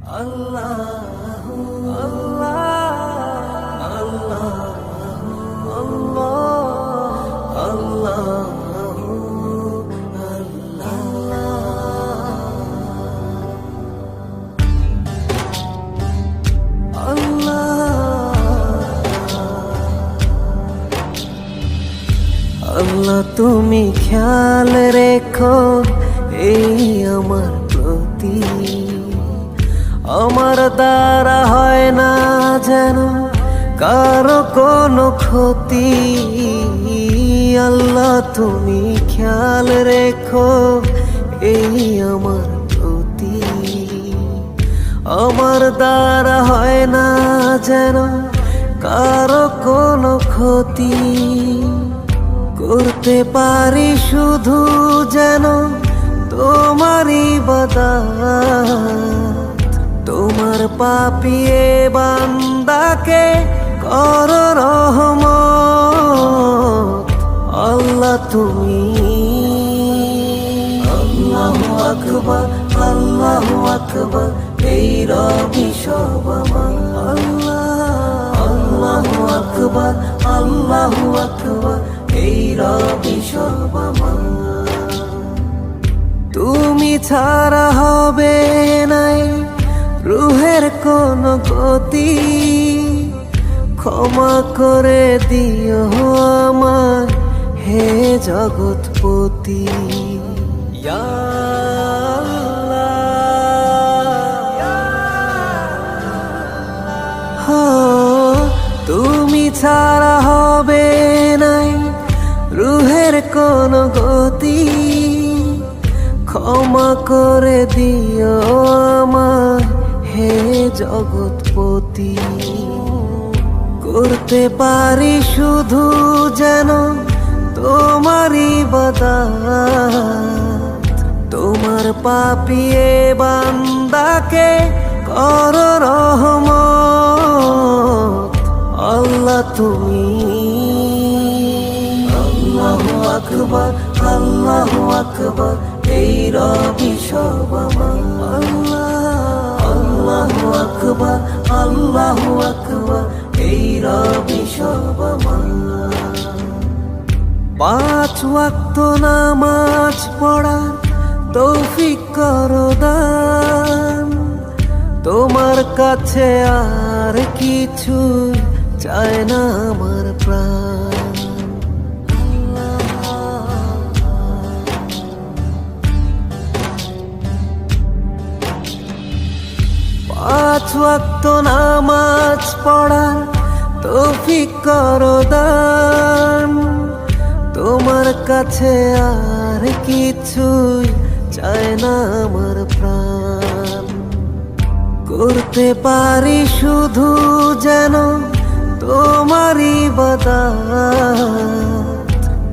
আল্লাহ আল্লাহ আল্লাহ আল্লাহ আল্লাহ, তুমি খেয়াল রেখো এই আমার প্রতি, আমার দ্বারা হয় না যেন কারো কোনো ক্ষতি। আল্লাহ, তুমি খেয়াল রেখো এই আমার প্রতি, আমার দ্বারা হয় না যেন কারো কোনো ক্ষতি। করতে পারি শুধু যেন তোমারই ইবাদত, তোমার পাপিয়ে বান্দাকে কর রহমত। আল্লাহ, তুমি আল্লাহু আকবার, আল্লাহু আকবার, এই রবি সব আমার। আল্লাহু আকবার, আল্লাহু আকবার, এই রবি সব আমার। তুমি ছাড়া হবে নাই রুহের কোন গতি, ক্ষমা করে দিও আমার হে জগৎপতি। ইয়া আল্লাহ, তুমি ছাড়া হবে নাই রুহের কোন গতি, ক্ষমা করে দিও আমার হে জগৎপতি। করতে পারি শুধু যেন তোমারই ইবাদত, তোমার পাপিয়ে বান্দাকে কর রহমত। আল্লাহ, তুমি আল্লাহু আকবার, আল্লাহু আকবার, এই রবি সব আমার। আল্লাহু আকবার, আল্লাহু আকবার, এই রবি সব আমার। 5 ওয়াক্ত নামাজ পড়ার তৌফিক করো দান, তোমার কাছে আর কিছু চায় না আমার প্রাণ। 5 ওয়াক্ত নামাজ পড়ার তৌফিক করো দান, তোমার কাছে আর কিছু চায় না আমার প্রাণ। করতে পারি শুধু যেন তোমারই ইবাদত,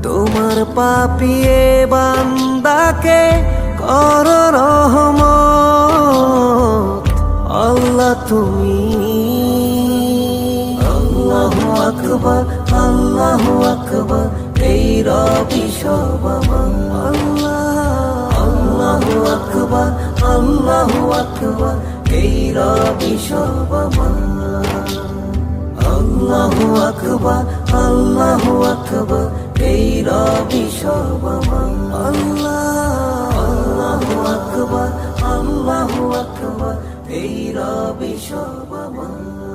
তোমার পাপিয়ে বান্দাকে কর রহমত। আল্লাহ, তুমি আল্লাহু আকবার, আল্লাহু আকবার, এই রবি সব আমার। আল্লাহু আকবার, আল্লাহু আকবার, এই রবি সব আমার। আল্লাহু আকবার, আল্লাহু আকবার, এই রবি সব আমার। আল্লাহু আকবার, আল্লাহু আকবার, এই রবি সব আমার।